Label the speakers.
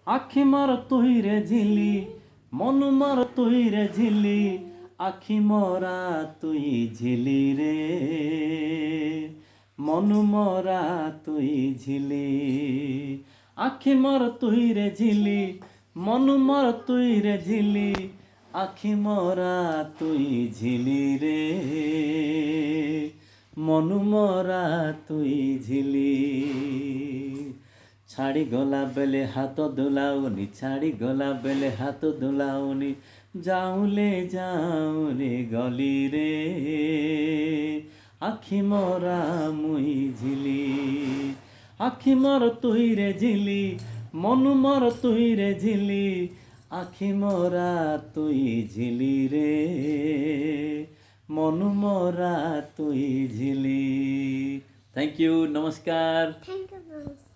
Speaker 1: আখি মর তুই রে ঝিলি মন মর তুই রে ঝিলি আখি মরা তুই ঝিলি রে মন মরা তুই ঝিলি আখি মর তুই রে ঝিলি মন মর তুই রে ঝিলি আখি মরা তুই ঝিলি রে মন মরা তুই ঝিলি ছাড়ি গলা বেলে হাত দোলাওনি ছাড়ি গলা বেলে হাত দোলাওনি যাউলে গলি রে আখি মরা মুই ঝিলি আখি মর তুই রে ঝিলি মন মর তুই রে ঝিলি আখি মরা তুই ঝিলি রে মন মরা তুই ঝিলি। থ্যাংক ইউ, নমস্কার।
Speaker 2: Thank you.